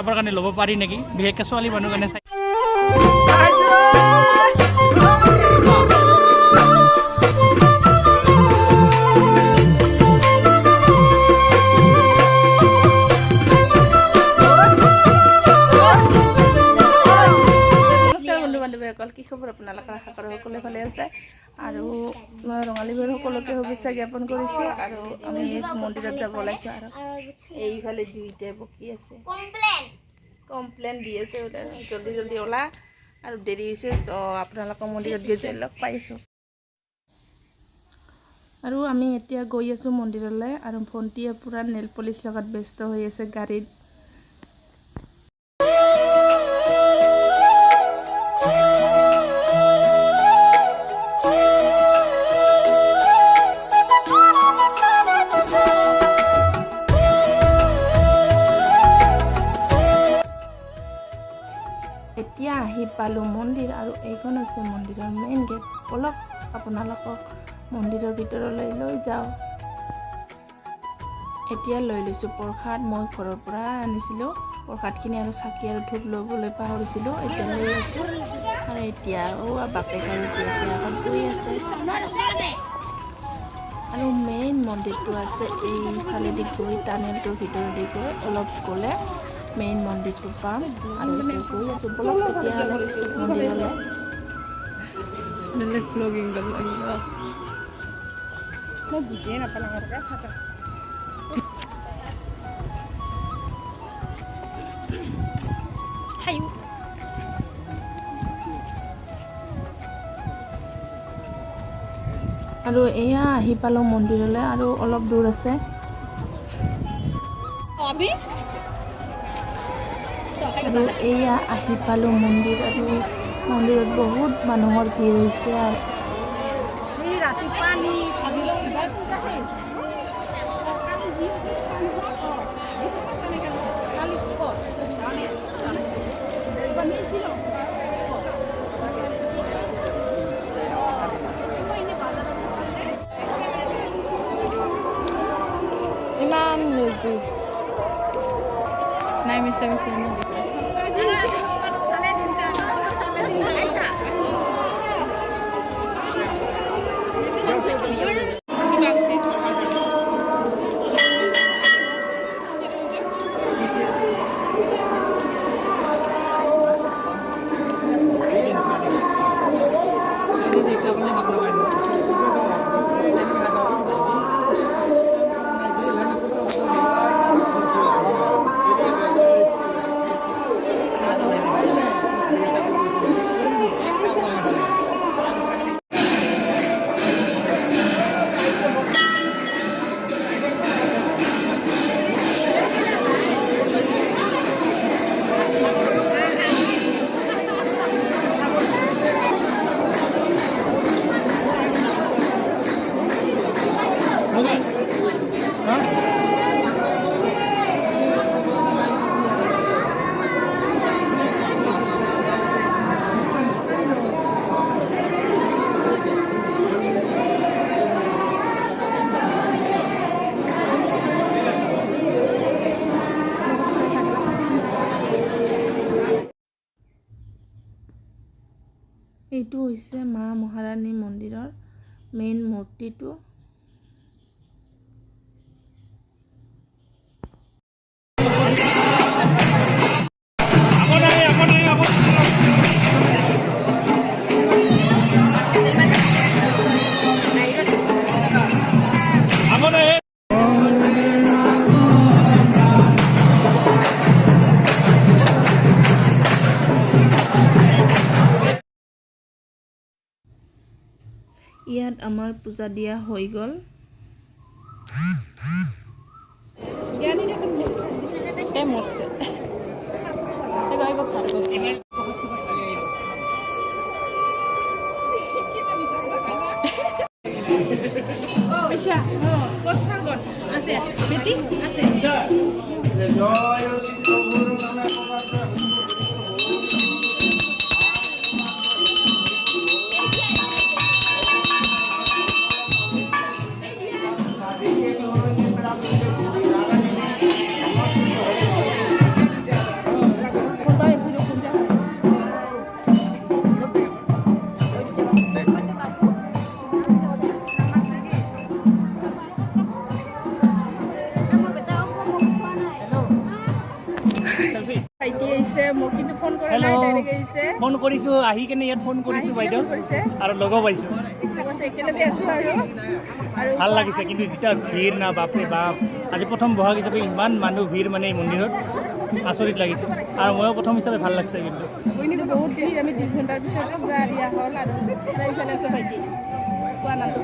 কাৰোবাৰ কাৰণে ল'ব পাৰি নেকি বিশেষকৈ ছোৱালী মানুহৰ কাৰণে চাই কি খবৰ আপোনালোকৰ আশা কৰোঁ সকলোৱে ভালে আছে আৰু মই ৰঙালী বিহুৰ সকলোকে শুভেচ্ছা জ্ঞাপন কৰিছোঁ আৰু আমি মন্দিৰত যাব ওলাইছোঁ আৰু এইফালে দুইটাই বকি আছে কমপ্লেইন দি আছে জলদি জলদি ওলা আৰু দেৰি হৈছে আপোনালোকৰ মন্দিৰত গৈ যাই লগ পাইছোঁ আৰু আমি এতিয়া গৈ আছোঁ মন্দিৰলৈ আৰু ভণ্টিয়ে পূৰা নেল পলিচ লগাত ব্যস্ত হৈ আছে গাড়ীত এতিয়া আহি পালোঁ মন্দিৰ আৰু এইখন হৈছে মন্দিৰৰ মেইন গেট অলপ আপোনালোকক মন্দিৰৰ ভিতৰলৈ লৈ যাওঁ এতিয়া লৈ লৈছোঁ প্ৰসাদ মই ঘৰৰ পৰা আনিছিলোঁ প্ৰসাদখিনি আৰু চাকি আৰু ধূপ ল'বলৈ পাহৰিছিলোঁ এতিয়া লৈ আছোঁ আৰু এতিয়া বাপেক আৰু জীয়েকে আগত গৈ আছে আৰু মেইন মন্দিৰটো আছে এইফালেদি গৈ টানেলটোৰ ভিতৰেদি গৈ অলপ গ'লে মেইন মন্দিৰটো পাম আৰু গৈ আছোঁ বলক তেতিয়াহ'লে মন্দিৰলৈ বেলেগ ব্লগিং কৰিব লাগিব মই বুজিয়ে নাপালোঁ আৰু এয়া আহি পালোঁ মন্দিৰলৈ আৰু অলপ দূৰ আছে আৰু এয়া আহি পালোঁ মন্দিৰ আৰু মন্দিৰত বহুত মানুহৰ ভিৰ হৈছে আৰু ইমান লেজি নাই মিছা মিছা এইটো হৈছে মা মহাৰাণী মন্দিৰৰ মেইন মূৰ্তিটো ইয়াত আমাৰ পূজা দিয়া হৈ গ'ল কৰা নাই ডাইৰেক্ট আহিছে ফোন কৰিছোঁ আহি কেনে ইয়াত ফোন কৰিছোঁ বাইদেউ আৰু লগো পাইছোঁ একেলগে আছোঁ আৰু ভাল লাগিছে কিন্তু যেতিয়া ভিৰ না বাপৰে বাপ আজি প্ৰথম বহাগ হিচাপে ইমান মানুহ ভিৰ মানে এই মন্দিৰত আচৰিত লাগিছে আৰু ময়ো প্ৰথম হিচাপে ভাল লাগিছে কিন্তু বহুত ভিৰ আমি 2 ঘণ্টাৰ পিছত পূজা দিয়া হ'ল আৰু এইফালে আছে ভাইটি কোৱা নামটো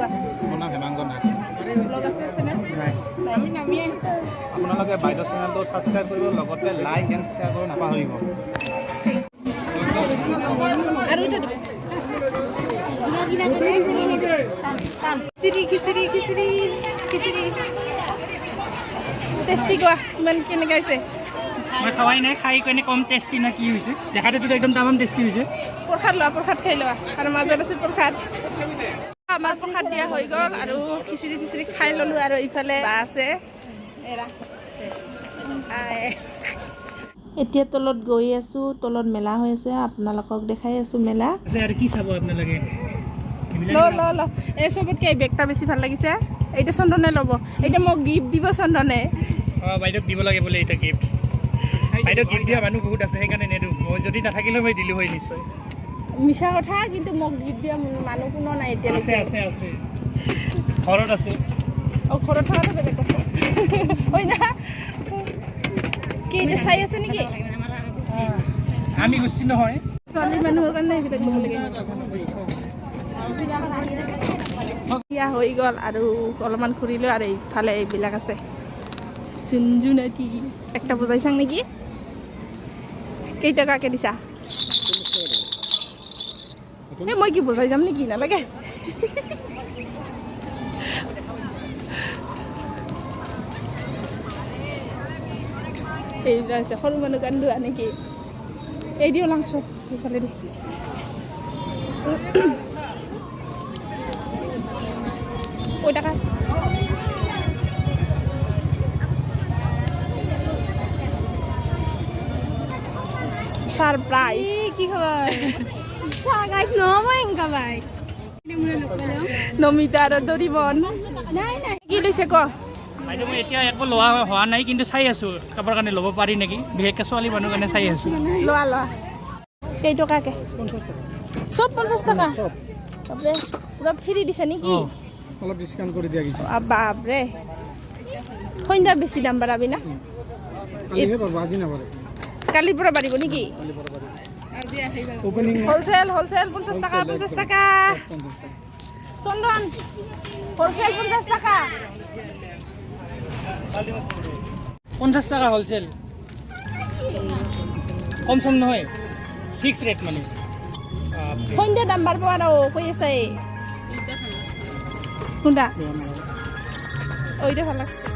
আপোনালোকে বাইদেউ চেনেলটো ছাবস্ক্ৰাইব কৰিব লগতে লাইক এণ্ড শ্বেয়াৰ কৰিব নাপাহৰিব টেষ্টি কোৱা ইমান কেনেকৈ হৈছে মই খাৱাই নাই খাই কেনে কম টেষ্টি না কি হৈছে দেখাতেতো একদম তামাম টেষ্টি হৈছে প্ৰসাদ লোৱা প্ৰসাদ খাই লোৱা আৰু মাজত আছে প্ৰসাদ আমাৰ প্ৰসাদ দিয়া হৈ গ'ল আৰু খিচিৰি খাই ল'লোঁ আৰু ইফালে আছে এতিয়া তলত গৈ আছোঁ তলত মেলা হৈ আছে আপোনালোকক দেখাই আছোঁ মেলা আৰু কি চাব আপোনালোকে ল এই চবতকৈ বেগটা বেছি ভাল লাগিছে এইটো চন্দনে ল'ব এতিয়া মোক গিফ্ট দিব চন্দনে বাইদেউক দিব লাগে বোলে এইটো গিফ্ট বাইদেউক গিফ্ট দিয়া মানুহ বহুত আছে সেইকাৰণে নেদো মই যদি নাথাকিলেও মই দিলোঁ হয় নিশ্চয় মিছা কথা কিন্তু মোক গিফ্ট দিয়া মানুহ কোনো নাই এতিয়ালৈকে আছে ঘৰত আছে ঘৰত থকাটো বেলেগ কথা হয় না কি এতিয়া চাই আছে নেকি আমি গোষ্ঠী নহয় ছোৱালী মানুহৰ কাৰণে এইবিলাক ল'ব লাগে বিয়া হৈ গ'ল আৰু অলপমান ঘূৰিলোঁ আৰু এইফালে এইবিলাক আছে ঝুনঝুনাটি একটা বজাই চাং নেকি কেইটকাকে দিছা মই কি বজাই যাম নেকি নালাগে এইবিলাক আছে সৰু মানুহ কান্দো নেকি এই দিও লাংচ সেইফালে দি ওই টাকা সারপ্রাইজ কি খবর গাইস নমো এঙ্কা ভাই নমিতা আৰু দৰিমন নাই নাই কি লৈছে ক বাইদেউ মই এতিয়া একো লোৱা হোৱা নাই কিন্তু চাই আছোঁ কাৰোবাৰ কাৰণে ল'ব পাৰি নেকি বিশেষকৈ ছোৱালী মানুহৰ কাৰণে চাই আছোঁ লোৱা কেইটকাকে চব 50 টকা বাপৰে পুৰা ফ্ৰী দিছে নেকি অলপ ডিছকাউণ্ট কৰি দিয়া গৈছে বাপৰে সন্ধ্যা বেছি দাম বাঢ়াবি না কালিৰ পৰা বাঢ়িব নেকি হোলচেল 50 টাকা 50 টাকা চন্দন হোলচেল 50 টাকা 50 টাকা হোলচেল কম চম নহয় ফিক্স ৰেট মানে সন্ধ্যা দাম বাঢ়িব আৰু কৈ আছে শুনা ওইটা ভাল লাগছে